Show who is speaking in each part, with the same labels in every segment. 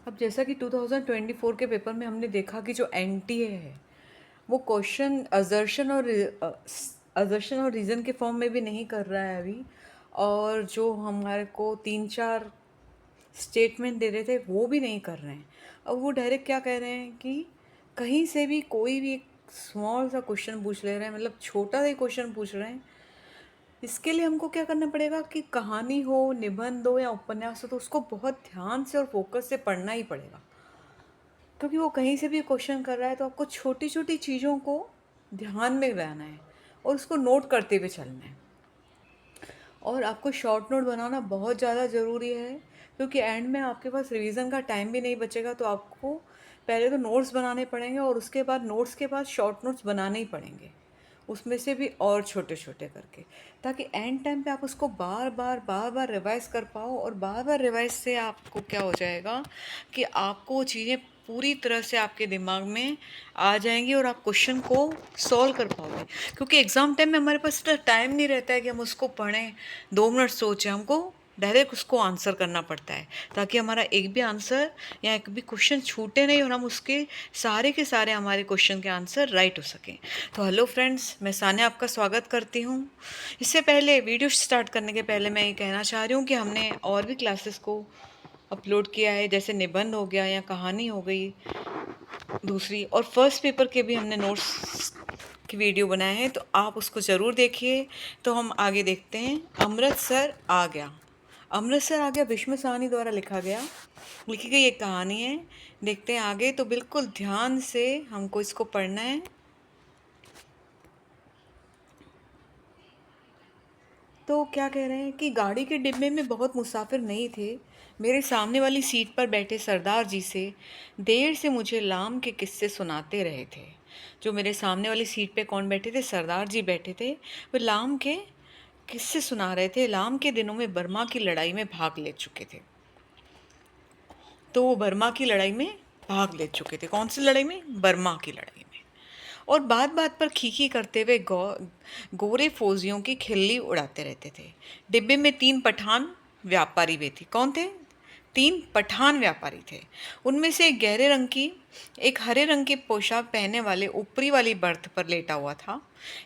Speaker 1: अब जैसा कि 2024 के पेपर में हमने देखा कि जो एनटीए है वो क्वेश्चन अजर्शन और रीज़न के फॉर्म में भी नहीं कर रहा है अभी। और जो हमारे को 3-4 स्टेटमेंट दे रहे थे वो भी नहीं कर रहे हैं। अब वो डायरेक्ट क्या कह रहे हैं कि कहीं से भी कोई भी एक स्मॉल सा क्वेश्चन पूछ ले रहे हैं, मतलब छोटा सा ही क्वेश्चन पूछ रहे हैं। इसके लिए हमको क्या करना पड़ेगा कि कहानी हो, निबंध हो या उपन्यास हो, तो उसको बहुत ध्यान से और फोकस से पढ़ना ही पड़ेगा। क्योंकि वो कहीं से भी क्वेश्चन कर रहा है तो आपको छोटी छोटी चीज़ों को ध्यान में लाना है और उसको नोट करते हुए चलना है। और आपको शॉर्ट नोट बनाना बहुत ज़्यादा ज़रूरी है, क्योंकि एंड में आपके पास रिवीजन का टाइम भी नहीं बचेगा। तो आपको पहले तो नोट्स बनाने पड़ेंगे और उसके बाद नोट्स के बाद शॉर्ट नोट्स बनाने ही पड़ेंगे, उसमें से भी और छोटे छोटे करके, ताकि एंड टाइम पे आप उसको बार बार रिवाइज कर पाओ। और बार बार रिवाइज से आपको क्या हो जाएगा कि आपको वो चीज़ें पूरी तरह से आपके दिमाग में आ जाएंगी और आप क्वेश्चन को सॉल्व कर पाओगे। क्योंकि एग्ज़ाम टाइम में हमारे पास इतना टाइम नहीं रहता है कि हम उसको पढ़ें, 2 मिनट सोचें, हमको डायरेक्ट उसको आंसर करना पड़ता है, ताकि हमारा एक भी आंसर या एक भी क्वेश्चन छूटे नहीं और हम उसके सारे के सारे हमारे क्वेश्चन के आंसर राइट हो सकें। तो हेलो फ्रेंड्स, मैं सान्या आपका स्वागत करती हूँ। इससे पहले वीडियो स्टार्ट करने के पहले मैं ये कहना चाह रही हूँ कि हमने और भी क्लासेस को अपलोड किया है, जैसे निबंध हो गया या कहानी हो गई दूसरी, और फर्स्ट पेपर के भी हमने नोट्स की वीडियो बनाए हैं, तो आप उसको ज़रूर देखिए। तो हम आगे देखते हैं। अमृतसर आ गया। अमृतसर आ गया भीष्म साहनी द्वारा लिखी गई एक कहानी है। देखते हैं आगे। तो बिल्कुल ध्यान से हमको इसको पढ़ना है। तो क्या कह रहे हैं कि गाड़ी के डिब्बे में बहुत मुसाफिर नहीं थे। मेरे सामने वाली सीट पर बैठे सरदार जी से देर से मुझे लाम के किस्से सुनाते रहे थे। जो मेरे सामने वाली सीट पे कौन बैठे थे? सरदार जी बैठे थे। वो लाम के किस्से सुना रहे थे। लाम के दिनों में बर्मा की लड़ाई में भाग ले चुके थे। तो वो बर्मा की लड़ाई में भाग ले चुके थे। कौन सी लड़ाई में? बर्मा की लड़ाई में। और बात बात पर खीखी करते हुए गोरे फौजियों की खिल्ली उड़ाते रहते थे। डिब्बे में 3 पठान व्यापारी भी थे। कौन थे? 3 पठान व्यापारी थे। उनमें से एक हरे रंग की पोशाक पहने वाले ऊपरी वाली बर्थ पर लेटा हुआ था।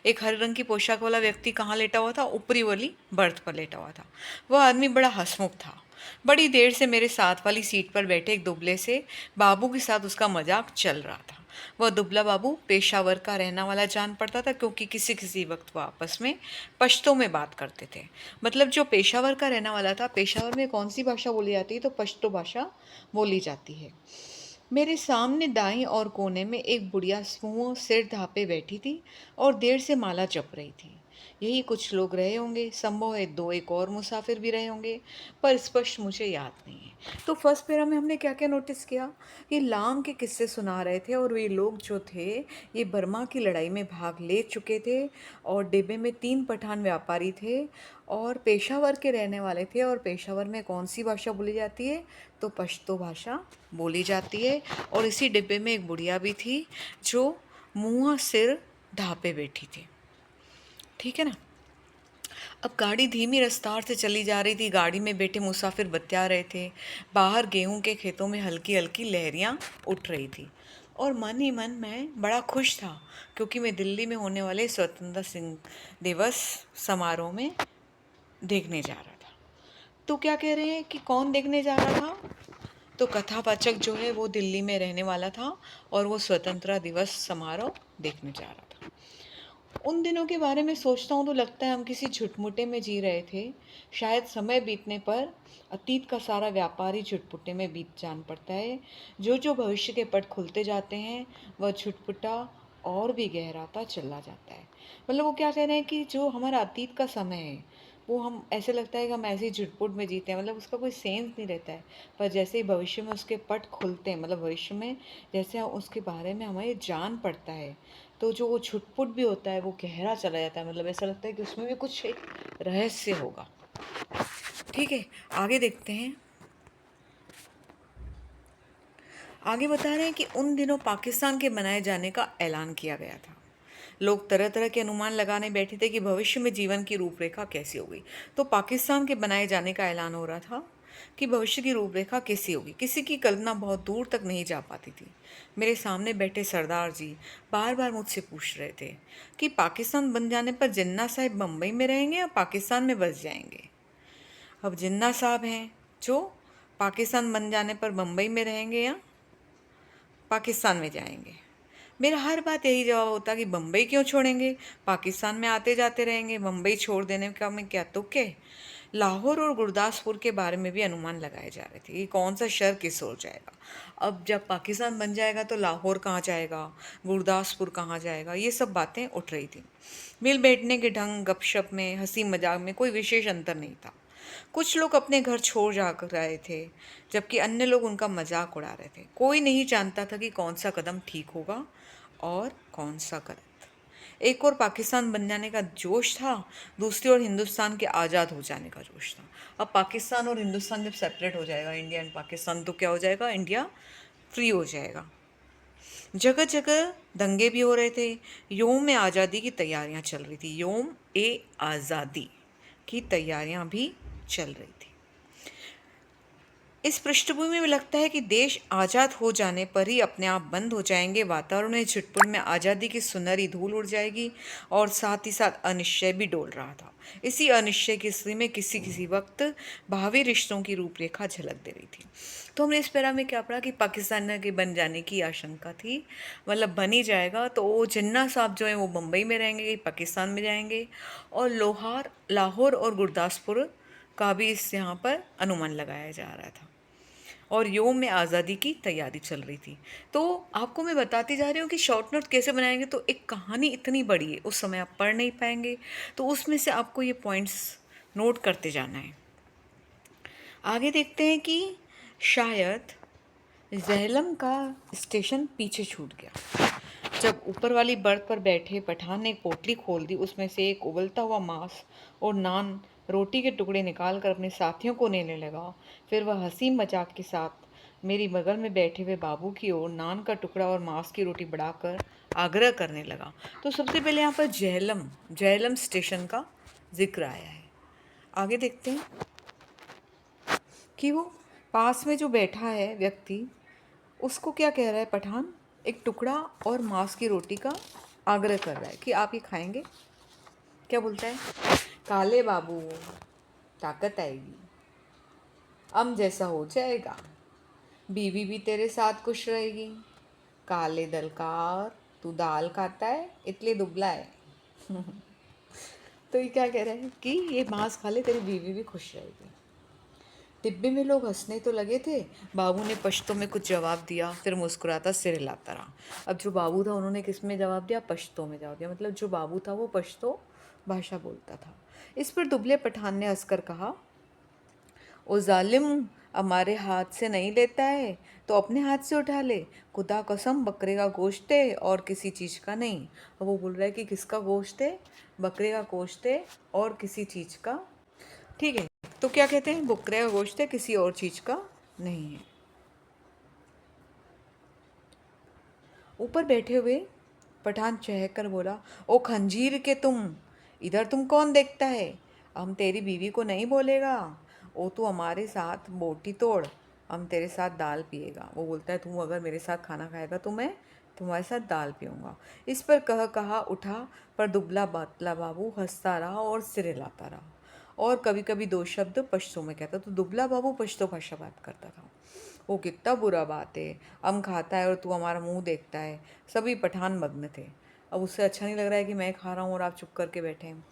Speaker 1: एक हरे रंग की पोशाक वाला व्यक्ति कहाँ लेटा हुआ था? ऊपरी वाली बर्थ पर लेटा हुआ था। वह आदमी बड़ा हंसमुख था। बड़ी देर से मेरे साथ वाली सीट पर बैठे एक दुबले से बाबू के साथ उसका मजाक चल रहा था। वह दुबला बाबू पेशावर का रहने वाला जान पड़ता था, क्योंकि किसी किसी वक्त वह आपस में पश्तो में बात करते थे। मतलब जो पेशावर का रहने वाला था, पेशावर में कौन सी भाषा बोली जाती है? तो पश्तो भाषा बोली जाती है। मेरे सामने दाईं और कोने में एक बुढ़िया मुंह सिर ढापे बैठी थी और देर से माला जप रही थी। यही कुछ लोग रहे होंगे, संभव है 2 एक और मुसाफिर भी रहे होंगे, पर स्पष्ट मुझे याद नहीं है। तो फर्स्ट पेरा में हमने क्या क्या नोटिस किया कि लाम के किस्से सुना रहे थे और वे लोग जो थे ये बर्मा की लड़ाई में भाग ले चुके थे। और डिब्बे में 3 पठान व्यापारी थे और पेशावर के रहने वाले थे। और पेशावर में कौन सी भाषा बोली जाती है? तो पश्तो भाषा बोली जाती है। और इसी डिब्बे में एक बुढ़िया भी थी जो मुंह सिर ढापे बैठी थी। ठीक है ना। अब गाड़ी धीमी रफ्तार से चली जा रही थी। गाड़ी में बैठे मुसाफिर बतिया रहे थे। बाहर गेहूं के खेतों में हल्की हल्की लहरियां उठ रही थी। और मन ही मन मैं बड़ा खुश था, क्योंकि मैं दिल्ली में होने वाले स्वतंत्रता सिंह दिवस समारोह में देखने जा रहा था। तो क्या कह रहे हैं कि कौन देखने जा रहा था? तो कथावाचक जो है वो दिल्ली में रहने वाला था और वो स्वतंत्रता दिवस समारोह देखने जा रहा था। उन दिनों के बारे में सोचता हूँ तो लगता है हम किसी झुटमुटे में जी रहे थे। शायद समय बीतने पर अतीत का सारा व्यापार ही झुटपुटे में बीत जान पड़ता है। जो जो भविष्य के पट खुलते जाते हैं वह झुटपुटा और भी गहराता चला जाता है। मतलब वो क्या कह रहे हैं कि जो हमारा अतीत का समय है वो हम ऐसे लगता है कि हम ऐसे ही झुटपुट में जीते हैं, मतलब उसका कोई सेंस नहीं रहता है। पर जैसे ही भविष्य में उसके पट खुलते हैं, मतलब भविष्य में जैसे उसके बारे में हमें जान पड़ता है, तो जो वो छुटपुट भी होता है वो गहरा चला जाता है। मतलब ऐसा लगता है कि उसमें भी कुछ एक रहस्य होगा। ठीक है, आगे देखते हैं। आगे बता रहे हैं कि उन दिनों पाकिस्तान के बनाए जाने का ऐलान किया गया था। लोग तरह तरह के अनुमान लगाने बैठे थे कि भविष्य में जीवन की रूपरेखा कैसी होगी। तो पाकिस्तान के बनाए जाने का ऐलान हो रहा था। कि भविष्य की रूपरेखा कैसी होगी। किसी की कल्पना बहुत दूर तक नहीं जा पाती थी। मेरे सामने बैठे सरदार जी बार बार मुझसे पूछ रहे थे कि पाकिस्तान बन जाने पर जिन्ना साहब बम्बई में रहेंगे या पाकिस्तान में बस जाएंगे। अब जिन्ना साहब हैं जो पाकिस्तान बन जाने पर बम्बई में रहेंगे या पाकिस्तान में जाएंगे। मेरा हर बात यही जवाब होता कि बम्बई क्यों छोड़ेंगे, पाकिस्तान में आते जाते रहेंगे। बम्बई छोड़ देने का मैं क्या तुक है। लाहौर और गुरदासपुर के बारे में भी अनुमान लगाए जा रहे थे कि कौन सा शहर किस ओर जाएगा। अब जब पाकिस्तान बन जाएगा तो लाहौर कहाँ जाएगा, गुरदासपुर कहाँ जाएगा, ये सब बातें उठ रही थी। मिल बैठने के ढंग, गपशप में, हंसी मजाक में कोई विशेष अंतर नहीं था। कुछ लोग अपने घर छोड़ जा कर रहे थे, जबकि अन्य लोग उनका मजाक उड़ा रहे थे। कोई नहीं जानता था कि कौन सा कदम ठीक होगा और कौन सा गलत। एक और पाकिस्तान बन जाने का जोश था, दूसरी ओर हिंदुस्तान के आज़ाद हो जाने का जोश था। अब पाकिस्तान और हिंदुस्तान जब सेपरेट हो जाएगा, इंडिया एंड पाकिस्तान, तो क्या हो जाएगा, इंडिया फ्री हो जाएगा। जगह जगह दंगे भी हो रहे थे। योम ए आज़ादी की तैयारियां चल रही थी। योम ए आज़ादी की तैयारियां भी चल रही थी। इस पृष्ठभूमि में लगता है कि देश आज़ाद हो जाने पर ही अपने आप बंद हो जाएंगे। वातावरण में झुटपुट में आज़ादी की सुनहरी धूल उड़ जाएगी और साथ ही साथ अनिश्चय भी डोल रहा था। इसी अनिश्चय की स्थिति में किसी किसी वक्त भावी रिश्तों की रूपरेखा झलक दे रही थी। तो हमने इस पैरा में क्या पढ़ा कि पाकिस्तान के बन जाने की आशंका थी, मतलब बन ही जाएगा तो वो जिन्ना साहब जो है वो मुंबई में रहेंगे, पाकिस्तान में जाएंगे, और लाहौर और गुरदासपुर का भी इस यहाँ पर अनुमान लगाया जा रहा था। और योम में आज़ादी की तैयारी चल रही थी। तो आपको मैं बताती जा रही हूँ कि शॉर्ट नोट कैसे बनाएंगे। तो एक कहानी इतनी बड़ी है, उस समय आप पढ़ नहीं पाएंगे, तो उसमें से आपको ये पॉइंट्स नोट करते जाना है। आगे देखते हैं कि शायद जहलम का स्टेशन पीछे छूट गया। जब ऊपर वाली बर्थ पर बैठे पठान ने एक पोटली खोल दी, उसमें से एक उबलता हुआ मांस और नान रोटी के टुकड़े निकालकर अपने साथियों को देने लगा। फिर वह हंसी मजाक के साथ मेरी बगल में बैठे हुए बाबू की ओर नान का टुकड़ा और मांस की रोटी बढ़ाकर आग्रह करने लगा। तो सबसे पहले यहाँ पर जहलम स्टेशन का जिक्र आया है। आगे देखते हैं कि वो पास में जो बैठा है व्यक्ति, उसको क्या कह रहा है पठान, एक टुकड़ा और मांस की रोटी का आग्रह कर रहा है कि आप ये खाएंगे। क्या बोलता है, काले बाबू ताकत आएगी, अम जैसा हो जाएगा, बीवी भी तेरे साथ खुश रहेगी। काले दलकार, तू दाल खाता है इसलिए दुबला है। तो ये क्या कह रहा है कि ये मांस खा ले, तेरी बीवी भी खुश रहेगी। डिब्बे में लोग हंसने तो लगे थे। बाबू ने पश्तो में कुछ जवाब दिया, फिर मुस्कुराता सिर हिलाता रहा। अब जो बाबू था उन्होंने किस में जवाब दिया, पश्तो में जवाब दिया। मतलब जो बाबू था वो पश्तो भाषा बोलता था। इस पर दुबले पठान ने हंसकर कहा, ओ जालिम, हमारे हाथ से नहीं लेता है तो अपने हाथ से उठा ले। खुदा कसम बकरे का गोश्त है और किसी चीज़ का नहीं। अब वो बोल रहा है कि किसका गोश्त है, बकरे का गोश्त है और किसी चीज़ का, ठीक है। तो क्या कहते हैं, बकरे का गोश्त है, किसी और चीज़ का नहीं है। ऊपर बैठे हुए पठान चहक कर बोला, ओ खंजीर के तुम, इधर तुम कौन देखता है। हम तेरी बीवी को नहीं बोलेगा, ओ तू हमारे साथ बोटी तोड़, हम तेरे साथ दाल पिएगा। वो बोलता है, तुम अगर मेरे साथ खाना खाएगा तो मैं तुम्हारे साथ दाल पीऊँगा। इस पर कहा उठा, पर दुबला पतला बाबू हंसता रहा और सिर हिलाता रहा और कभी कभी दो शब्द पश्तो में कहता। तो दुबला बाबू पश्तो भाषा बात करता था। वो कितना बुरा बात है, हम खाता है और तू हमारा मुंह देखता है। सभी पठान मग्न थे। अब उससे अच्छा नहीं लग रहा है कि मैं खा रहा हूँ और आप चुप करके बैठे हैं।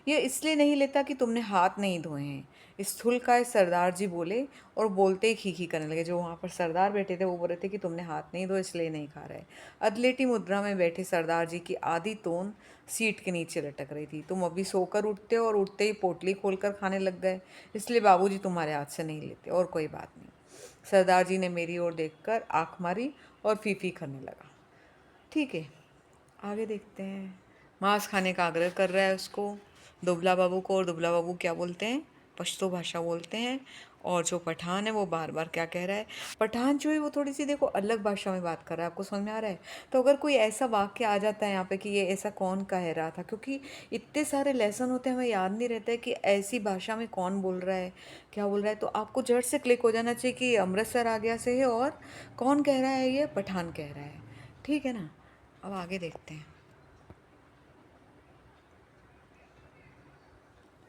Speaker 1: ये इसलिए नहीं लेता कि तुमने हाथ नहीं धोए हैं, स्थूलकाय सरदार जी बोले और बोलते ही खी करने लगे। जो वहाँ पर सरदार बैठे थे वो बोल रहे थे कि तुमने हाथ नहीं धोए इसलिए नहीं खा रहे। अदलेटी मुद्रा में बैठे सरदार जी की आधी तोन सीट के नीचे लटक रही थी। तुम अभी सोकर उठते और उठते ही पोटली खोलकर खाने लग गए, इसलिए बाबूजी तुम्हारे हाथ से नहीं लेते, और कोई बात नहीं। सरदार जी ने मेरी ओर देखकर आँख मारी और फीफी करने लगा। ठीक है, आगे देखते हैं। मांस खाने का आग्रह कर रहा है उसको, दुबला बाबू को, और दुबला बाबू क्या बोलते हैं, पश्तो भाषा बोलते हैं और जो पठान है वो बार बार क्या कह रहा है, पठान जो है वो थोड़ी सी देखो अलग भाषा में बात कर रहा है, आपको समझ में आ रहा है। तो अगर कोई ऐसा वाक्य आ जाता है यहाँ पे कि ये ऐसा कौन कह रहा था, क्योंकि इतने सारे लेसन होते हैं हमें याद नहीं रहता है कि ऐसी भाषा में कौन बोल रहा है, क्या बोल रहा है। तो आपको झट से क्लिक हो जाना चाहिए कि अमृतसर आ गया से है और कौन कह रहा है, ये पठान कह रहा है। ठीक है ना, अब आगे देखते हैं।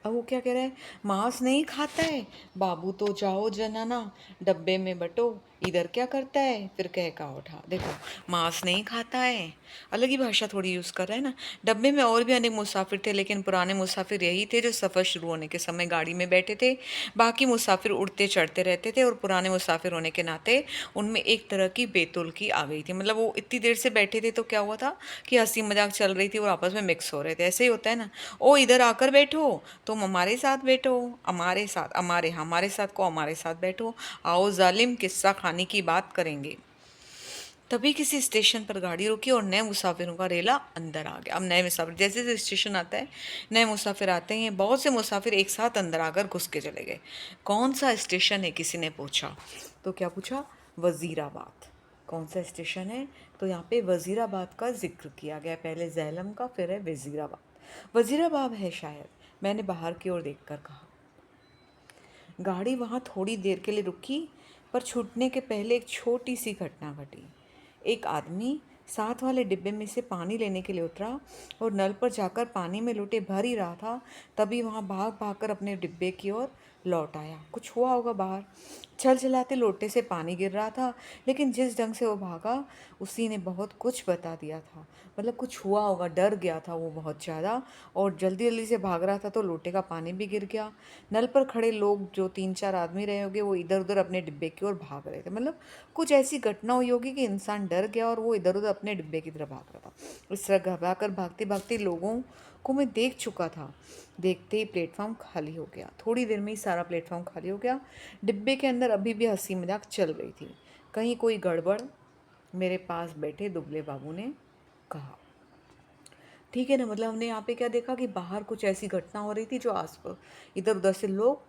Speaker 1: अब वो क्या कह रहा है, मांस नहीं खाता है बाबू तो जाओ जनाना, डब्बे में बटो इधर क्या करता है, फिर कह का उठा। देखो, मांस नहीं खाता है, अलग ही भाषा थोड़ी यूज़ कर रहा है ना। डब्बे में और भी अनेक मुसाफिर थे, लेकिन पुराने मुसाफिर यही थे जो सफ़र शुरू होने के समय गाड़ी में बैठे थे। बाकी मुसाफिर उड़ते चढ़ते रहते थे, और पुराने मुसाफिर होने के नाते उनमें एक तरह की बेतुल्की आ गई थी। मतलब वो इतनी देर से बैठे थे तो क्या हुआ था कि हंसी मजाक चल रही थी और आपस में मिक्स हो रहे थे। ऐसे ही होता है ना, ओ इधर आकर बैठो, तुम हमारे साथ बैठो, हमारे साथ, हमारे साथ को हमारे साथ बैठो, आओ जालिम किस्सा खाने की बात करेंगे। तभी किसी स्टेशन पर गाड़ी रुकी और नए मुसाफिरों का रेला अंदर आ गया। अब नए मुसाफिर, जैसे जैसे स्टेशन आता है नए मुसाफिर आते हैं, बहुत से मुसाफिर एक साथ अंदर आकर घुस के चले गए। कौन सा स्टेशन है, किसी ने पूछा। तो क्या पूछा, वजीराबाद। कौन सा स्टेशन है, तो यहाँ पे वजीराबाद का जिक्र किया गया। पहले झेलम का, फिर है वजीराबाद। वजीराबाद है शायद, मैंने बाहर की ओर देखकर कहा। गाड़ी वहाँ थोड़ी देर के लिए रुकी, पर छूटने के पहले एक छोटी सी घटना घटी। एक आदमी साथ वाले डिब्बे में से पानी लेने के लिए उतरा और नल पर जाकर पानी में लोटे भर ही रहा था, तभी वहाँ भाग भाग कर अपने डिब्बे की ओर लौट आया। कुछ हुआ होगा बाहर। छल छलाते लोटे से पानी गिर रहा था, लेकिन जिस ढंग से वो भागा उसी ने बहुत कुछ बता दिया था। मतलब कुछ हुआ होगा, डर गया था वो बहुत ज़्यादा, और जल्दी जल्दी से भाग रहा था तो लोटे का पानी भी गिर गया। नल पर खड़े लोग, जो 3-4 आदमी रहे होंगे, वो इधर उधर अपने डिब्बे की ओर भाग रहे थे। मतलब कुछ ऐसी घटना हुई होगी कि इंसान डर गया और वो इधर उधर अपने डिब्बे की तरफ भाग रहा था। इस तरह घबरा कर भागते भागते लोगों को मैं देख चुका था। देखते ही प्लेटफॉर्म खाली हो गया। थोड़ी देर में ही सारा प्लेटफॉर्म खाली हो गया। डिब्बे के अंदर अभी भी हंसी मजाक चल रही थी। कहीं कोई गड़बड़, मेरे पास बैठे दुबले बाबू ने कहा। ठीक है ना, मतलब हमने यहाँ पे क्या देखा कि बाहर कुछ ऐसी घटना हो रही थी जो आस पास इधर उधर से लोग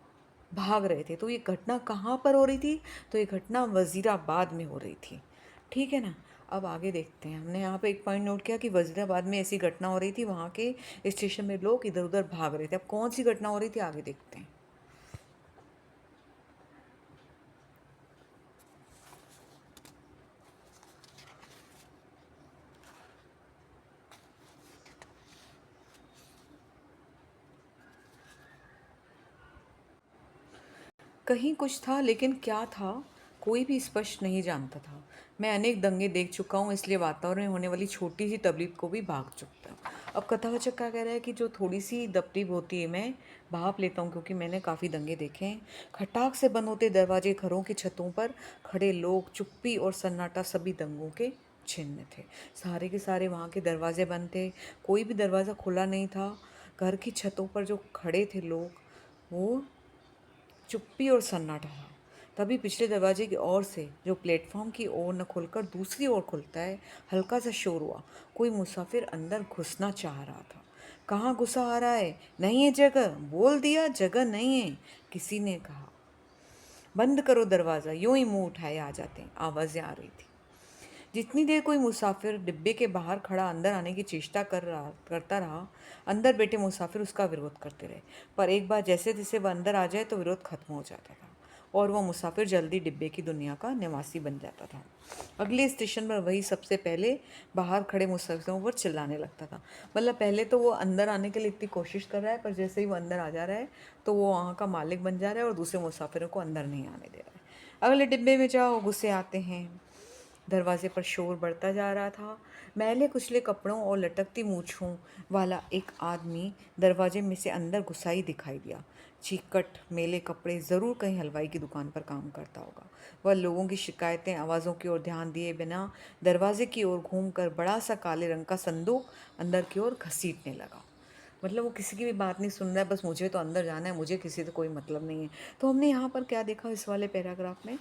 Speaker 1: भाग रहे थे। तो ये घटना कहाँ पर हो रही थी, तो ये घटना वजीराबाद में हो रही थी। ठीक है ना, अब आगे देखते हैं। हमने यहाँ पे एक पॉइंट नोट किया कि वजीराबाद में ऐसी घटना हो रही थी, वहाँ के स्टेशन में लोग इधर उधर भाग रहे थे। अब कौन सी घटना हो रही थी, आगे देखते हैं। कहीं कुछ था, लेकिन क्या था कोई भी स्पष्ट नहीं जानता था। मैं अनेक दंगे देख चुका हूँ, इसलिए वातावरण में होने वाली छोटी सी तकलीफ को भी भाग चुकता हूँ। अब कथावाचक क्या कह रहा है कि जो थोड़ी सी तकलीफ होती है मैं भाप लेता हूँ, क्योंकि मैंने काफ़ी दंगे देखे हैं। खटाक से बंद होते दरवाजे, घरों की छतों पर खड़े लोग, चुप्पी और सन्नाटा सभी दंगों के चिन्ह थे। सारे के सारे वहाँ के दरवाजे बंद थे, कोई भी दरवाज़ा खुला नहीं था। घर की छतों पर जो खड़े थे लोग, वो चुप्पी और सन्नाटा था। तभी पिछले दरवाजे की ओर से, जो प्लेटफॉर्म की ओर न खुलकर दूसरी ओर खुलता है, हल्का सा शोर हुआ। कोई मुसाफिर अंदर घुसना चाह रहा था। कहाँ घुसा आ रहा है, नहीं है जगह, बोल दिया जगह नहीं है, किसी ने कहा। बंद करो दरवाज़ा, यूं ही मुंह उठाए आ जाते हैं, आवाज़ें आ रही थी। जितनी देर कोई मुसाफिर डिब्बे के बाहर खड़ा अंदर आने की चेष्टा करता रहा, अंदर बैठे मुसाफिर उसका विरोध करते रहे। पर एक बार जैसे जैसे वह अंदर आ जाए तो विरोध खत्म हो जाता था, और वह मुसाफिर जल्दी डिब्बे की दुनिया का निवासी बन जाता था। अगले स्टेशन पर वही सबसे पहले बाहर खड़े मुसाफिरों पर चिल्लाने लगता था। मतलब पहले तो वो अंदर आने के लिए इतनी कोशिश कर रहा है, पर जैसे ही वो अंदर आ जा रहा है तो वो वहाँ का मालिक बन जा रहा है और दूसरे मुसाफिरों को अंदर नहीं आने दे रहा है। अगले डिब्बे में जाओ, गुस्से आते हैं। दरवाजे पर शोर बढ़ता जा रहा था। मैले कुचले कपड़ों और लटकती मूछों वाला एक आदमी दरवाजे में से अंदर घुसा ही दिखाई दिया। चिकट मेले कपड़े, ज़रूर कहीं हलवाई की दुकान पर काम करता होगा। वह लोगों की शिकायतें, आवाज़ों की ओर ध्यान दिए बिना दरवाजे की ओर घूमकर बड़ा सा काले रंग का संदूक अंदर की ओर घसीटने लगा। मतलब वो किसी की भी बात नहीं सुन रहा है, बस मुझे तो अंदर जाना है, मुझे किसी से कोई मतलब नहीं है। तो हमने यहाँ पर क्या देखा इस वाले पैराग्राफ में,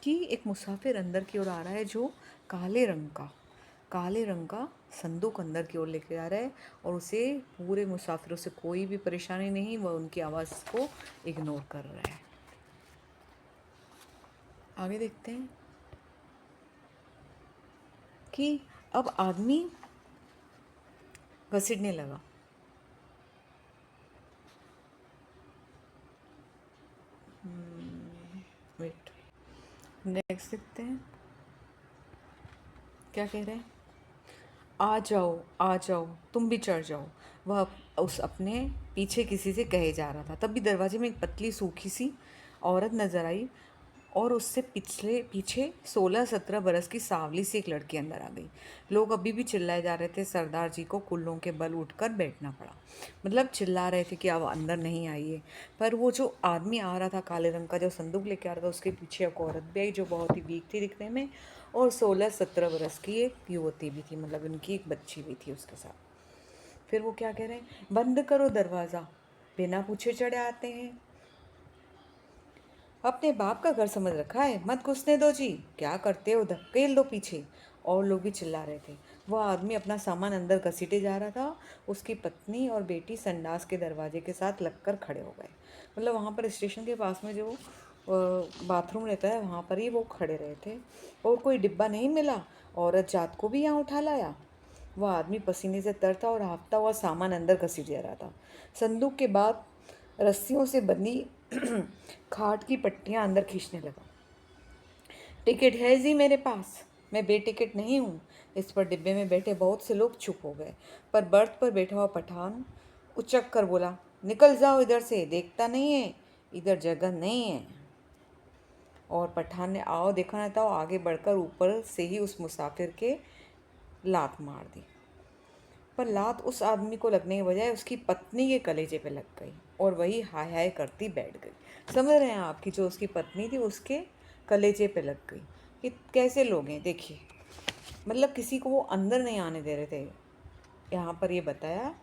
Speaker 1: कि एक मुसाफिर अंदर की ओर आ रहा है जो काले रंग का संदूक अंदर की ओर लेके आ रहा है, और उसे पूरे मुसाफिरों से कोई भी परेशानी नहीं, वह उनकी आवाज़ को इग्नोर कर रहा है। आगे देखते हैं कि अब आदमी घसीटने लगा। वेट, नेक्स्ट देखते हैं क्या कह रहे हैं। आ जाओ आ जाओ, तुम भी चढ़ जाओ, वह उस अपने पीछे किसी से कहे जा रहा था। तभी दरवाजे में एक पतली सूखी सी औरत नजर आई और उससे पिछले पीछे 16-17 बरस की सांवली सी एक लड़की अंदर आ गई। लोग अभी भी चिल्लाए जा रहे थे। सरदार जी को कुल्लों के बल उठकर बैठना पड़ा। मतलब चिल्ला रहे थे कि अब अंदर नहीं आइए। पर वो जो आदमी आ रहा था काले रंग का, जो संदूक लेके आ रहा था, उसके पीछे एक औरत भी आई जो बहुत ही वीक थी दिखने में, और 16-17 बरस की एक युवती भी थी, मतलब उनकी एक बच्ची भी थी उसके साथ। फिर वो क्या कह रहे हैं, बंद करो दरवाज़ा, बिना पूछे चढ़े आते हैं। अपने बाप का घर समझ रखा है, मत घुसने दो जी, क्या करते हो, धकेल दो पीछे। और लोग भी चिल्ला रहे थे। वह आदमी अपना सामान अंदर घसीटे जा रहा था। उसकी पत्नी और बेटी संडास के दरवाजे के साथ लगकर खड़े हो गए। मतलब वहाँ पर स्टेशन के पास में जो बाथरूम रहता है वहाँ पर ही वो खड़े रहे थे। और कोई डिब्बा नहीं मिला, औरत जात को भी यहाँ उठा लाया। वह आदमी पसीने से तरता और हाँफता हुआ सामान अंदर घसीट जा रहा था। संदूक के बाद रस्सियों से बंधी खाट की पट्टियां अंदर खींचने लगा। टिकट है जी मेरे पास, मैं बेटिकट नहीं हूँ। इस पर डिब्बे में बैठे बहुत से लोग चुप हो गए। पर बर्थ पर बैठा हुआ पठान उचक कर बोला, निकल जाओ इधर से, देखता नहीं है इधर जगह नहीं है। और पठान ने आओ देखा न था आगे बढ़कर ऊपर से ही उस मुसाफिर के लात मार दी। पर लात उस आदमी को लगने के बजाय उसकी पत्नी के कलेजे पे लग गई और वही हाय हाय करती बैठ गई। समझ रहे हैं आप कि जो उसकी पत्नी थी उसके कलेजे पे लग गई। कि कैसे लोग हैं देखिए, मतलब किसी को वो अंदर नहीं आने दे रहे थे। यहाँ पर ये बताया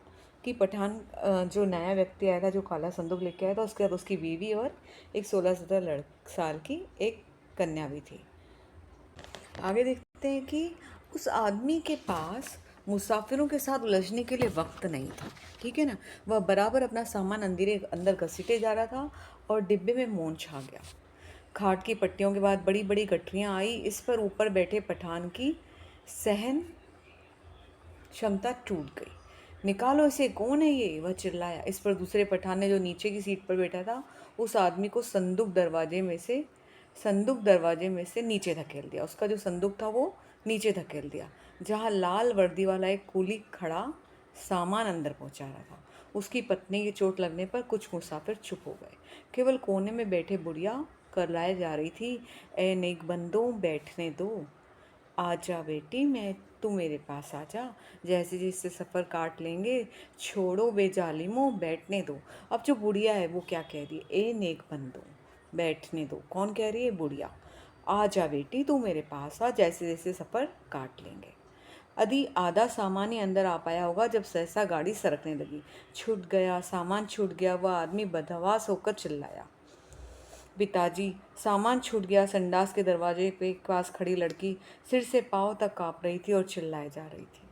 Speaker 1: कि पठान जो नया व्यक्ति आया था, जो काला संदूक लेके आया था, उसके बाद उसकी बीवी और एक 16-17 साल की एक कन्या भी थी। आगे देखते हैं कि उस आदमी के पास मुसाफिरों के साथ उलझने के लिए वक्त नहीं था। ठीक है ना, वह बराबर अपना सामान अंधेरे अंदर घसीटे जा रहा था और डिब्बे में मौन छा गया। खाट की पट्टियों के बाद बड़ी बड़ी गठरियाँ आई। इस पर ऊपर बैठे पठान की सहन क्षमता टूट गई। निकालो इसे, कौन है ये, वह चिल्लाया। इस पर दूसरे पठान ने, जो नीचे की सीट पर बैठा था, उस आदमी को संदूक दरवाजे में से नीचे धकेल दिया। उसका जो संदूक था वो नीचे धकेल दिया, जहाँ लाल वर्दी वाला एक कूली खड़ा सामान अंदर पहुंचा रहा था। उसकी पत्नी की चोट लगने पर कुछ मुसाफिर चुप हो गए। केवल कोने में बैठे बुढ़िया करलाए जा रही थी, ए नेक बंदो बैठने दो, आजा बेटी, मैं तू मेरे पास आजा, जैसे जैसे सफ़र काट लेंगे, छोड़ो बेजालिमो, बैठने दो। अब जो बुढ़िया है वो क्या कह रही है, ए नेक बंदो बैठने दो। कौन कह रही है, बुढ़िया। आजा बेटी तू मेरे पास आ, जैसे जैसे सफ़र काट लेंगे। अभी आधा सामान ही अंदर आ पाया होगा जब सहसा गाड़ी सरकने लगी। छूट गया, सामान छूट गया, वह आदमी बदहवास होकर चिल्लाया। पिताजी, सामान छूट गया। संडास के दरवाजे पे पास खड़ी लड़की सिर से पाँव तक काँप रही थी और चिल्लाए जा रही थी।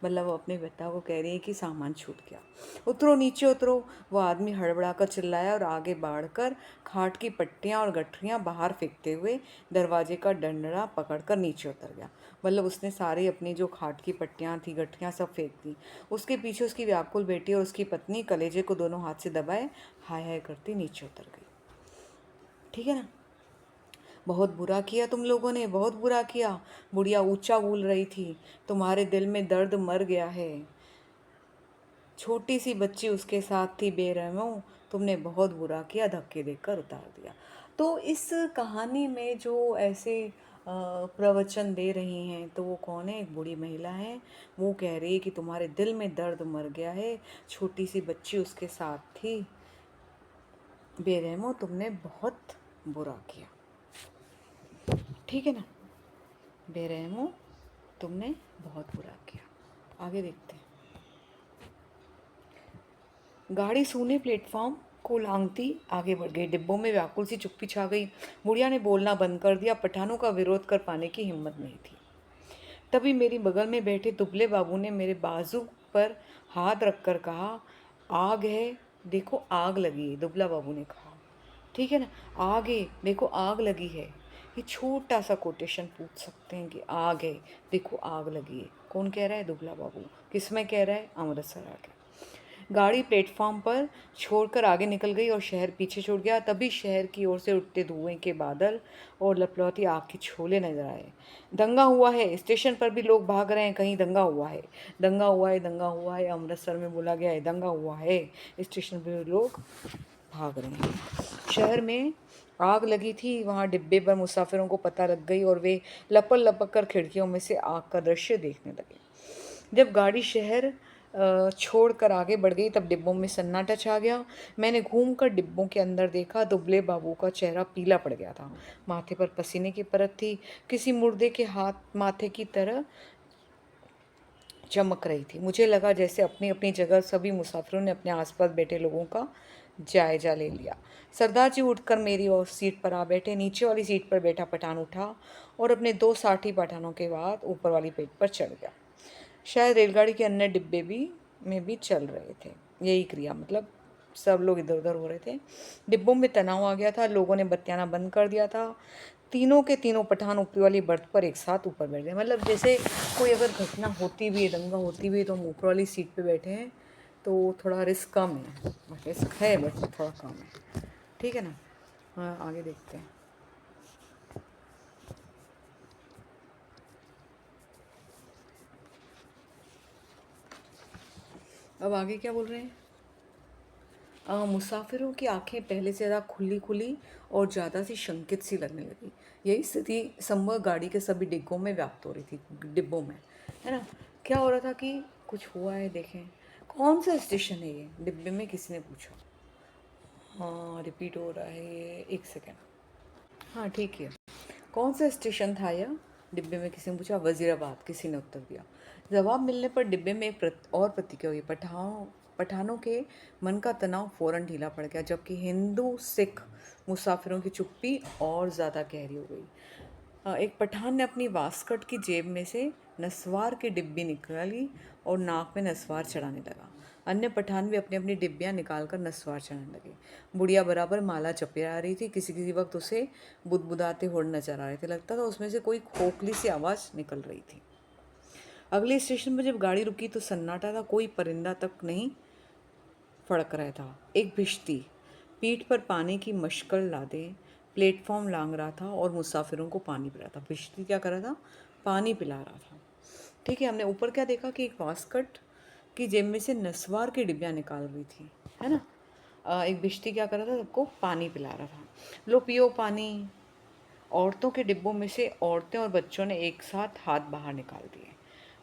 Speaker 1: मतलब वो अपने पिता को कह रही है कि सामान छूट गया, उतरो नीचे उतरो। वो आदमी हड़बड़ाकर चिल्लाया और आगे बढ़कर खाट की पट्टियाँ और गठरियाँ बाहर फेंकते हुए दरवाजे का डंडा पकड़कर नीचे उतर गया। मतलब उसने सारी अपनी जो खाट की पट्टियाँ थी, गठरियाँ सब फेंक दी। उसके पीछे उसकी व्याकुल बेटी और उसकी पत्नी कलेजे को दोनों हाथ से दबाए हाय हाय करती नीचे उतर गई। ठीक है ना, बहुत बुरा किया तुम लोगों ने, बहुत बुरा किया। बुढ़िया ऊंचा बोल रही थी, तुम्हारे दिल में दर्द मर गया है। छोटी सी बच्ची उसके साथ थी, बेरहमों, तुमने बहुत बुरा किया, धक्के देकर उतार दिया। तो इस कहानी में जो ऐसे प्रवचन दे रही हैं तो वो कौन है, एक बूढ़ी महिला है। वो कह रही है कि तुम्हारे दिल में दर्द मर गया है, छोटी सी बच्ची उसके साथ थी, बेरहमों, तुमने बहुत बुरा किया। ठीक है ना, बेरहमो, तुमने बहुत बुरा किया। आगे देखते हैं। गाड़ी सूने प्लेटफॉर्म को लांघती आगे बढ़ गई। डिब्बों में व्याकुल सी चुप्पी छा गई। बुढ़िया ने बोलना बंद कर दिया। पठानों का विरोध कर पाने की हिम्मत नहीं थी। तभी मेरी बगल में बैठे दुबले बाबू ने मेरे बाजू पर हाथ रखकर कहा, आग है, देखो आग लगी है। दुबला बाबू ने कहा, ठीक है ना, आग है, देखो आग लगी है। ये छोटा सा कोटेशन पूछ सकते हैं कि आग है, देखो आग लगी है। कौन कह रहा है? दुबला बाबू। किसमें कह रहा है? अमृतसर आगे। गाड़ी प्लेटफॉर्म पर छोड़कर आगे निकल गई और शहर पीछे छूट गया। तभी शहर की ओर से उठते धुएं के बादल और लपलौती आग के छोले नजर आए। दंगा हुआ है, स्टेशन पर भी लोग भाग रहे हैं, कहीं दंगा हुआ है, दंगा हुआ है, दंगा हुआ है। अमृतसर में बोला गया है दंगा हुआ है, स्टेशन पर भी लोग भाग रहे हैं। शहर में आग लगी थी, वहाँ डिब्बे पर मुसाफिरों को पता लग गई और वे लपक लपक कर खिड़कियों में से आग का दृश्य देखने लगे। जब गाड़ी शहर छोड़कर आगे बढ़ गई तब डिब्बों में सन्नाटा छा गया। मैंने घूमकर डिब्बों के अंदर देखा। दुबले बाबू का चेहरा पीला पड़ गया था, माथे पर पसीने की परत थी, किसी मुर्दे के हाथ माथे की तरह चमक रही थी। मुझे लगा जैसे अपनी अपनी जगह सभी मुसाफिरों ने अपने आसपास बैठे लोगों का जायजा ले लिया। सरदार जी उठकर मेरी और सीट पर आ बैठे। नीचे वाली सीट पर बैठा पठान उठा और अपने 2 साथी पठानों के बाद ऊपर वाली सीट पर चढ़ गया। शायद रेलगाड़ी के अन्य डिब्बे भी में भी चल रहे थे यही क्रिया, मतलब सब लोग इधर उधर हो रहे थे। डिब्बों में तनाव आ गया था, लोगों ने बत्तियाँ बंद कर दिया था। तीनों के तीनों पठान ऊपरी वाली बर्थ पर एक साथ ऊपर बैठ गए। मतलब जैसे कोई अगर घटना होती भी है, दंगा होती भी है, तो हम ऊपर वाली सीट पे बैठे हैं तो थोड़ा रिस्क कम है। रिस्क है बट थोड़ा कम है, ठीक है ना। हाँ, आगे देखते हैं। अब आगे क्या बोल रहे हैं? मुसाफिरों की आंखें पहले से ज़्यादा खुली खुली और ज़्यादा सी शंकित सी लगने लगी। यही स्थिति संभव गाड़ी के सभी डिब्बों में व्याप्त हो रही थी, डिब्बों में, है ना। क्या हो रहा था कि कुछ हुआ है, देखें। कौन सा स्टेशन है ये? डिब्बे में किसी ने पूछा। हाँ, रिपीट हो रहा है ये, एक सेकेंड। हाँ ठीक है। कौन सा स्टेशन था यह? डिब्बे में किसी ने पूछा। वजीराबाद, किसी ने उत्तर दिया। जवाब मिलने पर डिब्बे में एक और प्रतिक्रिया हुई। पठानों के मन का तनाव फौरन ढीला पड़ गया, जबकि हिंदू सिख मुसाफिरों की चुप्पी और ज़्यादा गहरी हो गई। एक पठान ने अपनी वास्कट की जेब में से नस्वार की डिब्बी निकाली और नाक में नस्वार चढ़ाने लगा। अन्य पठान भी अपनी अपनी डिब्बियाँ निकालकर नस्वार चढ़ाने लगे। बुढ़िया बराबर माला चपे आ रही थी, किसी किसी वक्त उसे बुदबुदाते हुए नजर आ रहे थे। लगता था उसमें से कोई खोखली सी आवाज़ निकल रही थी। अगले स्टेशन पर जब गाड़ी रुकी तो सन्नाटा था, कोई परिंदा तक नहीं फड़क रहा था। एक भिश्ती पीठ पर पानी की मशकल लादे प्लेटफॉर्म लांग रहा था और मुसाफिरों को पानी पिला रहा था। भिश्ती क्या कर रहा था? पानी पिला रहा था। ठीक है, हमने ऊपर क्या देखा कि एक वास्कट की जेब में से नस्वार की डिब्बियाँ निकाल रही थी, है ना। एक भिश्ती क्या कर रहा था? सबको पानी पिला रहा था। लो पियो पानी। औरतों के डिब्बों में से औरतें और बच्चों ने एक साथ हाथ बाहर निकाल दिए।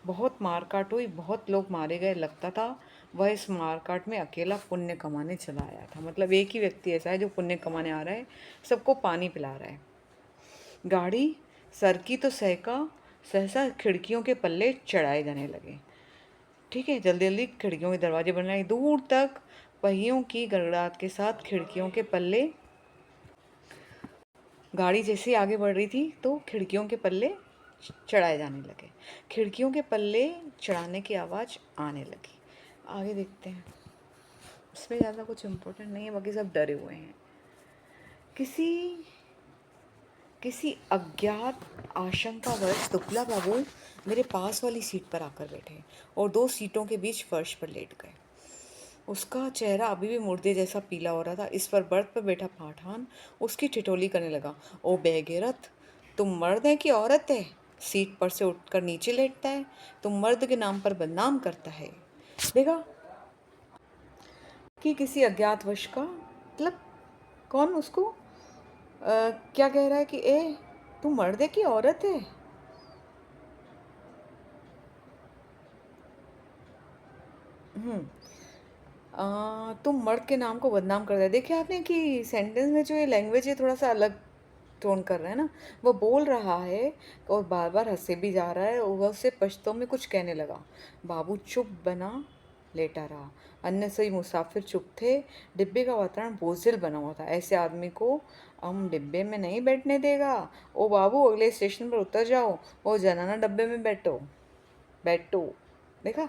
Speaker 1: बहुत मारकाट हुई, बहुत लोग मारे गए। लगता था वह इस मारकाट में अकेला पुण्य कमाने चला आया था। मतलब एक ही व्यक्ति ऐसा है जो पुण्य कमाने आ रहा है, सबको पानी पिला रहा है। गाड़ी सरकी तो सहसा खिड़कियों के पल्ले चढ़ाए जाने लगे। ठीक है, जल्दी जल्दी खिड़कियों के दरवाजे बन रहे। दूर तक पहियों की गड़गड़ाहट के साथ खिड़कियों के पल्ले, गाड़ी जैसे आगे बढ़ रही थी तो खिड़कियों के पल्ले चढ़ाए जाने लगे। खिड़कियों के पल्ले चढ़ाने की आवाज़ आने लगी। आगे देखते हैं। इसमें ज़्यादा कुछ इम्पोर्टेंट नहीं है, बाकी सब डरे हुए हैं। किसी किसी अज्ञात आशंकावश दुबला बाबू मेरे पास वाली सीट पर आकर बैठे और 2 सीटों के बीच फर्श पर लेट गए। उसका चेहरा अभी भी मुर्दे जैसा पीला हो रहा था। इस पर बर्थ पर बैठा पठान उसकी ठिठोली करने लगा। ओ बेगैरत, तुम मर्द है कि औरत है? सीट पर से उठकर नीचे लेटता है, तुम मर्द के नाम पर बदनाम करता है। देखा कि किसी अज्ञात वश का, मतलब कौन उसको क्या कह रहा है कि ए तू मर्द है कि औरत है? हम्म तुम मर्द के नाम को बदनाम कर रहे। देखिए आपने कि सेंटेंस में जो ये लैंग्वेज है थोड़ा सा अलग टोन कर रहा है ना। वो बोल रहा है और बार बार हंसे भी जा रहा है और वह उससे पश्तो में कुछ कहने लगा। बाबू चुप बना लेटा रहा। अन्य सभी मुसाफिर चुप थे। डिब्बे का वातावरण बोझिल बना हुआ था। ऐसे आदमी को हम डिब्बे में नहीं बैठने देगा। ओ बाबू, अगले स्टेशन पर उतर जाओ और जनाना डब्बे में बैठो बैठो। देखा,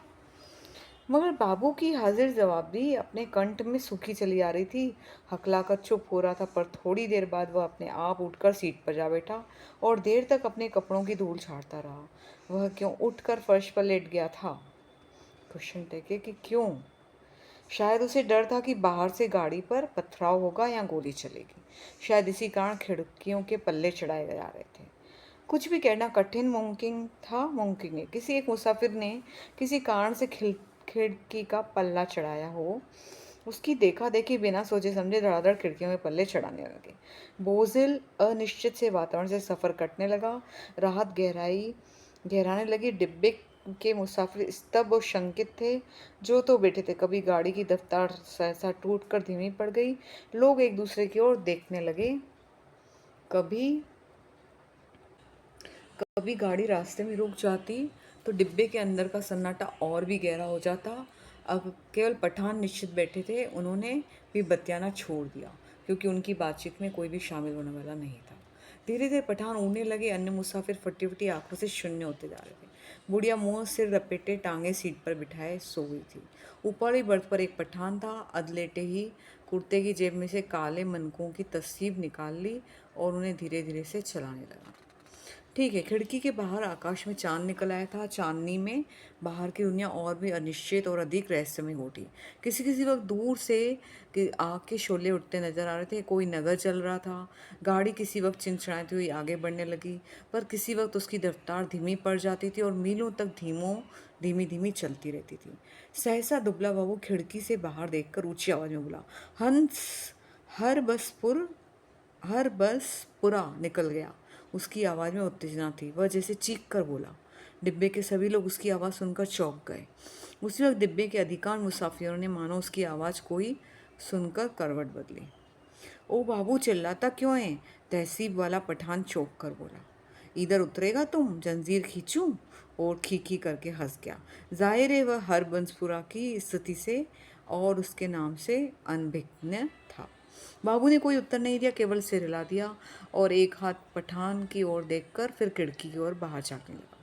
Speaker 1: मगर बाबू की हाजिर जवाबी अपने कंठ में सूखी चली आ रही थी। हकलाकर चुप हो रहा था, पर थोड़ी देर बाद वह अपने आप उठकर सीट पर जा बैठा और देर तक अपने कपड़ों की धूल झाड़ता रहा। वह क्यों उठकर फर्श पर लेट गया था? क्वेश्चन टेके कि क्यों? शायद उसे डर था कि बाहर से गाड़ी पर पथराव होगा या गोली चलेगी। शायद इसी कारण खिड़कियों के पल्ले चढ़ाए जा रहे थे। कुछ भी कहना कठिन मुमकिन था। मुमकिन है किसी एक मुसाफिर ने किसी कारण से खिड़की का पल्ला चढ़ाया हो। उसकी देखा देखी बिना सोचे समझे धड़ाधड़ खिड़कियों में पल्ले चढ़ाने लगे। बोझिल अनिश्चित से वातावरण से सफ़र कटने लगा। राहत गहराने लगी। डिब्बे के मुसाफिर स्तब्ध और शंकित थे। जो तो बैठे थे। कभी गाड़ी की रफ्तार सहसा टूट कर धीमी पड़ गई। लोग एक दूसरे की ओर देखने लगे। कभी कभी गाड़ी रास्ते में रुक जाती तो डिब्बे के अंदर का सन्नाटा और भी गहरा हो जाता। अब केवल पठान निश्चित बैठे थे। उन्होंने भी बतियाना छोड़ दिया, क्योंकि उनकी बातचीत में कोई भी शामिल होने वाला नहीं था। धीरे धीरे पठान उड़ने लगे। अन्य मुसाफिर फटी फटी आंखों से शून्य होते जा रहे थे। बुढ़िया मुंह सिर लपेटे टांगे सीट पर बिठाए सो गई थी। ऊपर ही बर्थ पर एक पठान था। अदलेटे ही कुर्ते की जेब में से काले मनकों की तस्वीर निकाल ली और उन्हें धीरे धीरे से चलाने लगा। ठीक है। खिड़की के बाहर आकाश में चांद निकल आया था। चांदनी में बाहर की दुनिया और भी अनिश्चित और अधिक रहस्यमय होती। किसी किसी वक्त दूर से आग के शोले उठते नजर आ रहे थे। कोई नगर चल रहा था। गाड़ी किसी वक्त चिंचड़ाती हुई आगे बढ़ने लगी, पर किसी वक्त उसकी रफ्तार धीमी पड़ जाती थी और मीलों तक धीमी धीमी चलती रहती थी। सहसा दुबला बाबू खिड़की से बाहर देखकर ऊंची आवाज में बोला, हंस, हर बसपुर हर बस पूरा निकल गया। उसकी आवाज़ में उत्तेजना थी। वह जैसे चीख कर बोला। डिब्बे के सभी लोग उसकी आवाज़ सुनकर चौंक गए। उसी वक्त डिब्बे के अधिकांश मुसाफिरों ने मानो उसकी आवाज़ कोई सुनकर करवट बदली। ओ बाबू, चिल्लाता क्यों है? तहसीब वाला पठान चौंक कर बोला। इधर उतरेगा तुम, जंजीर खींचूं? और खी करके हंस गया। जाहिर है वह हरबंसपुरा की स्थिति से और उसके नाम से अनभिज्ञ था। बाबू ने कोई उत्तर नहीं दिया, केवल सिर हिला दिया और एक हाथ पठान की ओर देखकर फिर खिड़की की ओर बाहर झाँकने लगा।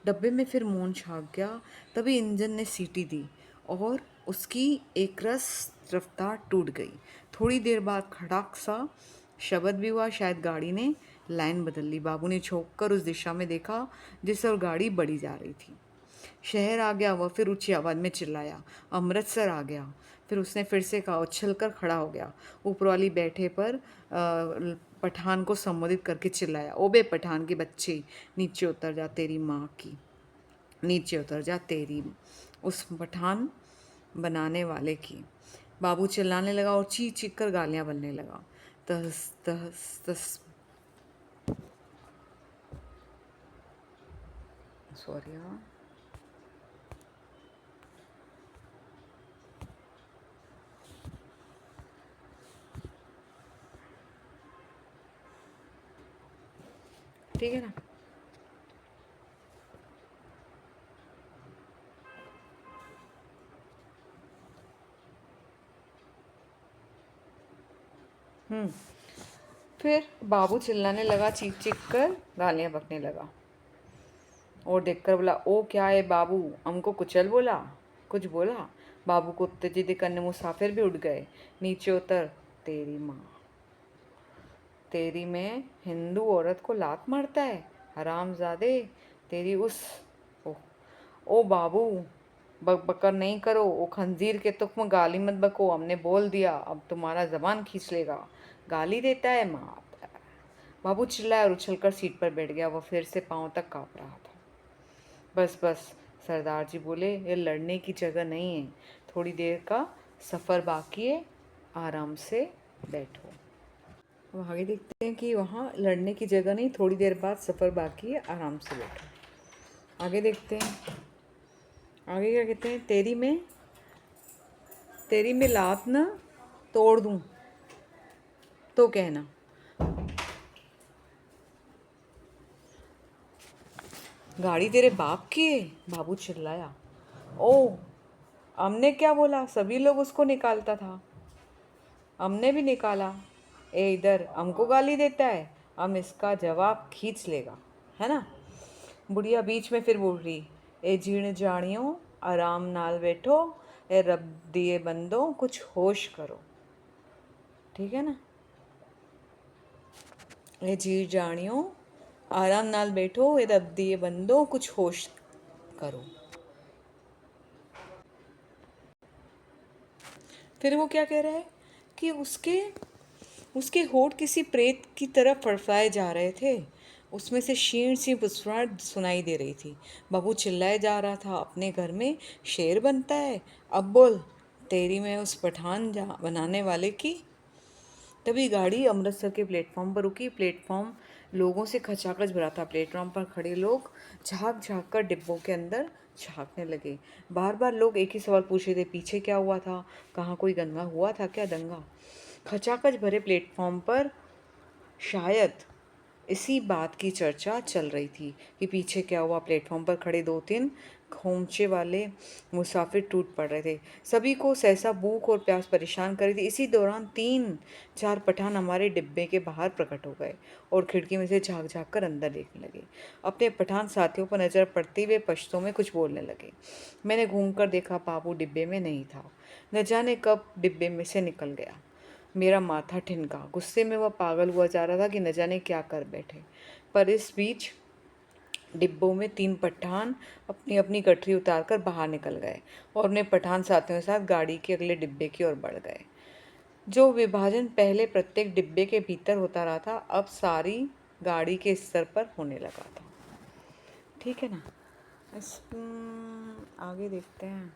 Speaker 1: डब्बे में फिर मौन छा गया। तभी इंजन ने सीटी दी और उसकी एकरस रफ्तार टूट गई। थोड़ी देर बाद खड़ाक सा शब्द भी हुआ। शायद गाड़ी ने लाइन बदल ली। बाबू ने झोंक कर उस दिशा में देखा जिस ओर गाड़ी बढ़ी जा रही थी। शहर आ गया। वह फिर ऊंची आवाज़ में चिल्लाया, अमृतसर आ गया। फिर उसने फिर से कहा, उछल कर खड़ा हो गया। ऊपर वाली बैठे पर पठान को संबोधित करके चिल्लाया, ओबे पठान के बच्चे, नीचे उतर जा तेरी माँ की, नीचे उतर जा तेरी, उस पठान बनाने वाले की। बाबू चिल्लाने लगा और चीख चीख कर गालियाँ बनने लगा। तस तस तस सॉरी हाँ। ठीक है ना। फिर बाबू चिल्लाने लगा, चीख चीख कर गालियाँ बकने लगा और देखकर बोला, ओ क्या है बाबू, हमको कुचल बोला? कुछ बोला? बाबू को उत्तेजित करने मुसाफिर भी उठ गए। नीचे उतर तेरी माँ, तेरी में हिंदू औरत को लात मारता है, हरामजादे, तेरी उस ओ, ओ बाबू, बक बकर नहीं करो। ओ खंजीर के तुख्म, गाली मत बको, हमने बोल दिया, अब तुम्हारा जबान खींच लेगा। गाली देता है माँ। बाबू चिल्लाया और उछलकर सीट पर बैठ गया। वह फिर से पांव तक कांप रहा था। बस बस, सरदार जी बोले, ये लड़ने की जगह नहीं है। थोड़ी देर का सफ़र बाकी है, आराम से बैठो। अब आगे देखते हैं कि वहाँ लड़ने की जगह नहीं, थोड़ी देर बाद सफ़र बाकी है, आराम से बैठो। आगे देखते हैं। आगे क्या कहते हैं, तेरी में लात ना तोड़ दूँ तो कहना। गाड़ी तेरे बाप की है? बाबू चिल्लाया। ओ, हमने क्या बोला? सभी लोग उसको निकालता था, हमने भी निकाला। ए इधर, हमको गाली देता है, हम इसका जवाब खींच लेगा, है ना? बुढ़िया बीच में फिर बोल रही, ए जीर्ण जानियो, आराम नाल बैठो, ए रब दिए बंदो कुछ होश करो। ठीक है ना? ए जी जानियो, आराम नाल बैठो, ए रब दिए बंदो कुछ होश करो। फिर वो क्या कह रहा है कि उसके उसके होठ किसी प्रेत की तरह फड़फड़ाए जा रहे थे। उसमें से क्षीण सी फुसफुसाहट सुनाई दे रही थी। बाबू चिल्लाए जा रहा था, अपने घर में शेर बनता है? अब बोल, तेरी मैं उस पठान जा बनाने वाले की। तभी गाड़ी अमृतसर के प्लेटफॉर्म पर रुकी। प्लेटफॉर्म लोगों से खचाखच भरा था। प्लेटफॉर्म पर खड़े लोग झांक झांक कर डिब्बों के अंदर झांकने लगे। बार बार लोग एक ही सवाल पूछ रहे थे, पीछे क्या हुआ था? कहाँ कोई दंगा हुआ था क्या? दंगा। खचाखच भरे प्लेटफॉर्म पर शायद इसी बात की चर्चा चल रही थी कि पीछे क्या हुआ। प्लेटफॉर्म पर खड़े दो तीन खोमचे वाले मुसाफिर टूट पड़ रहे थे। सभी को सहसा भूख और प्यास परेशान कर रही थी। इसी दौरान तीन चार पठान हमारे डिब्बे के बाहर प्रकट हो गए और खिड़की में से झांक झांक कर अंदर देखने लगे। अपने पठान साथियों पर नजर पड़ते हुए पश्तों में कुछ बोलने लगे। मैंने घूमकर देखा, बाबू डिब्बे में नहीं था। न जाने कब डिब्बे में से निकल गया। मेरा माथा ठिनका। गुस्से में वह पागल हुआ जा रहा था कि न जाने क्या कर बैठे। पर इस बीच डिब्बों में तीन पठान अपनी अपनी गठरी उतारकर बाहर निकल गए और अपने पठान साथियों के साथ गाड़ी के अगले डिब्बे की ओर बढ़ गए। जो विभाजन पहले प्रत्येक डिब्बे के भीतर होता रहा था, अब सारी गाड़ी के स्तर पर होने लगा था। ठीक है ना? आगे देखते हैं।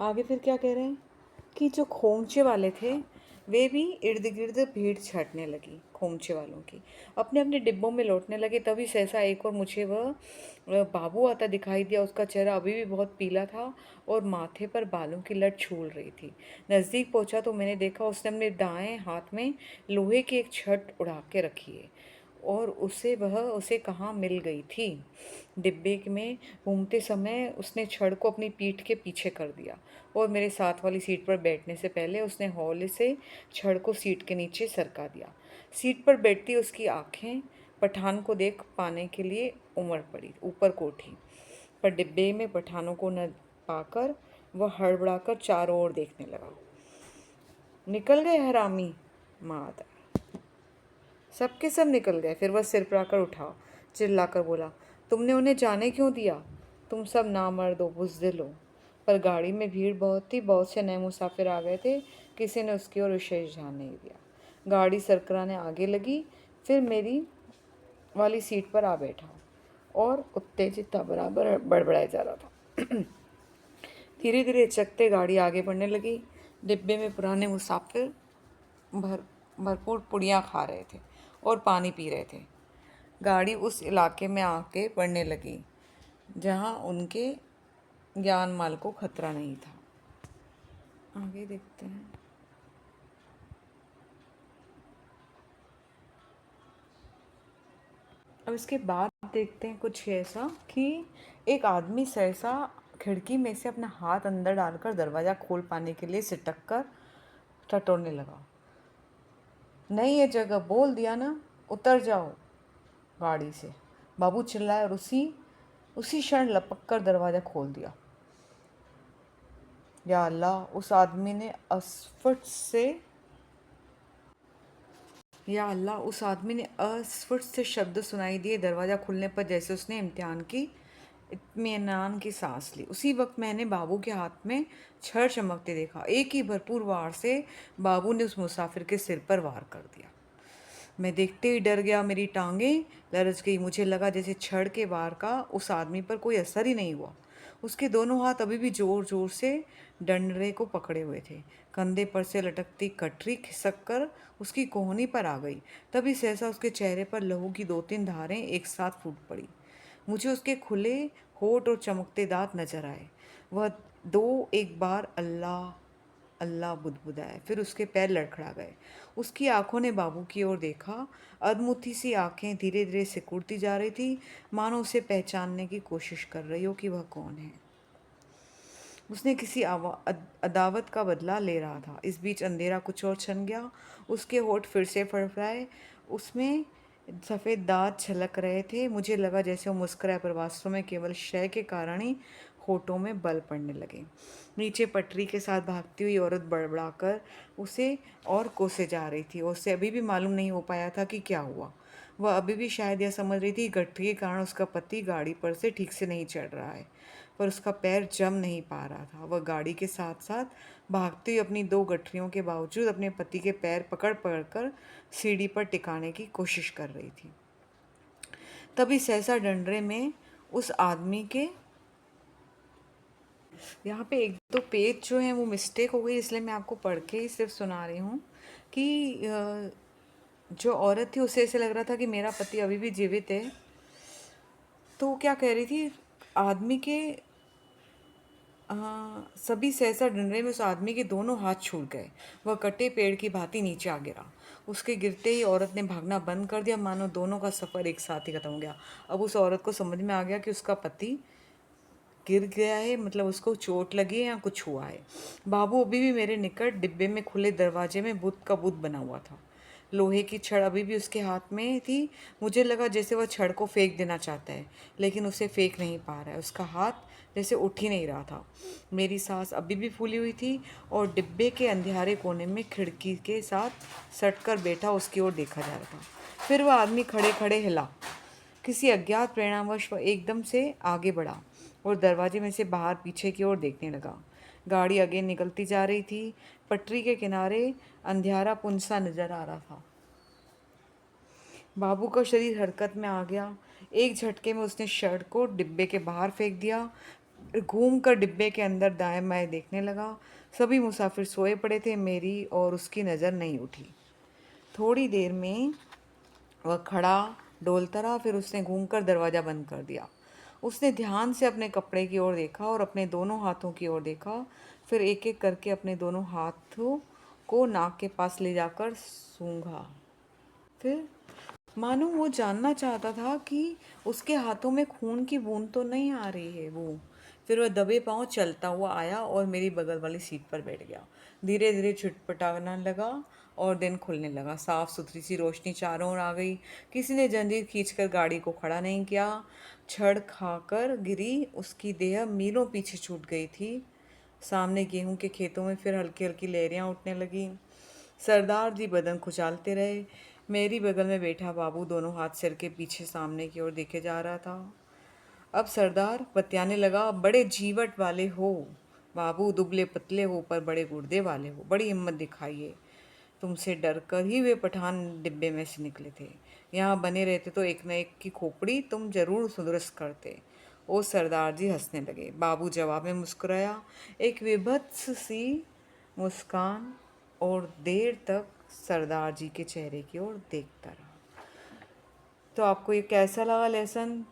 Speaker 1: आगे फिर क्या कह रहे हैं कि जो खोमचे वाले थे वे भी इर्द गिर्द भीड़ छाटने लगी। खोमचे वालों की अपने अपने डिब्बों में लौटने लगे। तभी सहसा एक और मुझे वह बाबू आता दिखाई दिया। उसका चेहरा अभी भी बहुत पीला था और माथे पर बालों की लट झूल रही थी। नज़दीक पहुंचा तो मैंने देखा उसने अपने दाएं हाथ में लोहे की एक छड़ उड़ा के रखी है और उसे कहाँ मिल गई थी। डिब्बे में घूमते समय उसने छड़ को अपनी पीठ के पीछे कर दिया और मेरे साथ वाली सीट पर बैठने से पहले उसने हौले से छड़ को सीट के नीचे सरका दिया। सीट पर बैठती उसकी आंखें पठान को देख पाने के लिए उमड़ पड़ी ऊपर को उठी, पर डिब्बे में पठानों को न पाकर वह हड़बड़ाकर चारों ओर देखने लगा। निकल गए हरामी माद, सबके सब निकल गए। फिर वह सिर पर आकर उठा, चिल्लाकर बोला, तुमने उन्हें जाने क्यों दिया? तुम सब नामर्द हो, बुज़दिल हो। पर गाड़ी में भीड़ बहुत थी, बहुत से नए मुसाफिर आ गए थे। किसी ने उसकी ओर विशेष ध्यान नहीं दिया। गाड़ी सरकराने आगे लगी। फिर मेरी वाली सीट पर आ बैठा और उत्तेजित बराबर बड़बड़ाया जा रहा था। धीरे धीरे चकते गाड़ी आगे बढ़ने लगी। डिब्बे में पुराने मुसाफिर भर भरपूर पुड़ियाँ खा रहे थे और पानी पी रहे थे। गाड़ी उस इलाके में आके पड़ने लगी जहाँ उनके ज्ञान माल को खतरा नहीं था। आगे देखते हैं। अब इसके बाद देखते हैं कुछ ऐसा कि एक आदमी सहसा खिड़की में से अपना हाथ अंदर डालकर दरवाज़ा खोल पाने के लिए सिटक कर टटोलने लगा। नहीं ये जगह, बोल दिया ना, उतर जाओ गाड़ी से, बाबू चिल्लाया और उसी क्षण लपक कर दरवाज़ा खोल दिया। या अल्लाह, उस आदमी ने अस्फुट से शब्द सुनाई दिए दरवाज़ा खुलने पर, जैसे उसने इत्मीनान की सांस ली। उसी वक्त मैंने बाबू के हाथ में छड़ चमकते देखा। एक ही भरपूर वार से बाबू ने उस मुसाफिर के सिर पर वार कर दिया। मैं देखते ही डर गया, मेरी टांगें लरच गई। मुझे लगा जैसे छड़ के वार का उस आदमी पर कोई असर ही नहीं हुआ। उसके दोनों हाथ अभी भी जोर जोर से डंडे को पकड़े हुए थे। कंधे पर से लटकती कटरी खिसक कर उसकी कोहनी पर आ गई। तभी सहसा उसके चेहरे पर लहू की दो तीन धारें एक साथ फूट पड़ी। मुझे उसके खुले होठ और चमकते दांत नजर आए। वह दो एक बार अल्लाह अल्लाह बुदबुदाए, फिर उसके पैर लड़खड़ा गए। उसकी आंखों ने बाबू की ओर देखा। अधमुठी सी आंखें धीरे धीरे सिकुड़ती जा रही थी, मानो उसे पहचानने की कोशिश कर रही हो कि वह कौन है। उसने किसी अदावत का बदला ले रहा था। इस बीच अंधेरा कुछ और छन गया। उसके होठ फिर से फड़फड़ाए। उसमें सफ़ेद दांत छलक रहे थे। मुझे लगा जैसे वो मुस्कुराए, पर वास्तव में केवल शय के कारण ही होठों में बल पड़ने लगे। नीचे पटरी के साथ भागती हुई औरत बड़बड़ाकर उसे और कोसे जा रही थी और उसे अभी भी मालूम नहीं हो पाया था कि क्या हुआ। वह अभी भी शायद यह समझ रही थी गठरी के कारण उसका पति गाड़ी पर से ठीक से नहीं चढ़ रहा है, पर उसका पैर जम नहीं पा रहा था। वह गाड़ी के साथ साथ भागती हुई अपनी दो गठरियों के बावजूद अपने पति के पैर पकड़ पकड़ कर सीढ़ी पर टिकाने की कोशिश कर रही थी। तभी सहसा डंडरे में उस आदमी के, यहाँ पे एक दो पेज जो हैं वो मिस्टेक हो गई, इसलिए मैं आपको पढ़ के ही सिर्फ सुना रही हूँ कि जो औरत थी उसे ऐसे लग रहा था कि मेरा पति अभी भी जीवित है। तो क्या कह रही थी, आदमी के सभी सहसा डंडरे में उस आदमी के दोनों हाथ छूट गए। वह कटे पेड़ की भांति नीचे आ गिरा। उसके गिरते ही औरत ने भागना बंद कर दिया, मानो दोनों का सफ़र एक साथ ही खत्म हो गया। अब उस औरत को समझ में आ गया कि उसका पति गिर गया है, मतलब उसको चोट लगी है या कुछ हुआ है। बाबू अभी भी मेरे निकट डिब्बे में खुले दरवाजे में बुत का बुत बना हुआ था। लोहे की छड़ अभी भी उसके हाथ में थी। मुझे लगा जैसे वह छड़ को फेंक देना चाहता है, लेकिन उसे फेंक नहीं पा रहा है। उसका हाथ जैसे उठ ही नहीं रहा था। मेरी सांस अभी भी फूली हुई थी और डिब्बे के अंधेरे कोने में खिड़की के साथ सटकर बैठा उसकी ओर देखा जा रहा था। फिर वह आदमी खड़े खड़े हिला। किसी अज्ञात प्रेरणावश वह एकदम से आगे बढ़ा और दरवाजे में से बाहर पीछे की ओर देखने लगा। गाड़ी आगे निकलती जा रही थी। पटरी के किनारे अंधियारा पुंज सा नजर आ रहा था। बाबू का शरीर हरकत में आ गया। एक झटके में उसने शर्ट को डिब्बे के बाहर फेंक दिया, घूम कर डिब्बे के अंदर दाएं बाएं देखने लगा। सभी मुसाफिर सोए पड़े थे, मेरी और उसकी नज़र नहीं उठी। थोड़ी देर में वह खड़ा डोलता रहा, फिर उसने घूमकर दरवाज़ा बंद कर दिया। उसने ध्यान से अपने कपड़े की ओर देखा और अपने दोनों हाथों की ओर देखा, फिर एक एक करके अपने दोनों हाथों को नाक के पास ले जाकर सूंघा। फिर मानो वो जानना चाहता था कि उसके हाथों में खून की बूंद तो नहीं आ रही है वो। फिर वह दबे पांव चलता हुआ आया और मेरी बगल वाली सीट पर बैठ गया। धीरे धीरे छिटपटाना लगा और दिन खुलने लगा। साफ सुथरी सी रोशनी चारों ओर आ गई। किसी ने जंजीर खींचकर गाड़ी को खड़ा नहीं किया। छड़ खाकर गिरी उसकी देह मीलों पीछे छूट गई थी। सामने गेहूं के खेतों में फिर हल्की हल्की लहरियां उठने लगी। सरदार जी बदन खुचालते रहे। मेरी बगल में बैठा बाबू दोनों हाथ सिर के पीछे सामने की ओर देखे जा रहा था। अब सरदार बतियाने लगा, बड़े जीवट वाले हो बाबू, दुबले पतले हो पर बड़े गुर्दे वाले हो, बड़ी हिम्मत दिखाइए। तुमसे डर कर ही वे पठान डिब्बे में से निकले थे। यहाँ बने रहते तो एक न एक की खोपड़ी तुम जरूर दुरुस्त करते। ओ सरदार जी हंसने लगे। बाबू जवाब में मुस्कुराया, एक विभत्स सी मुस्कान, और देर तक सरदार जी के चेहरे की ओर देखता रहा। तो आपको ये कैसा लगा lesson?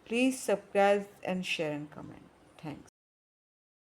Speaker 1: Please subscribe and share and comment.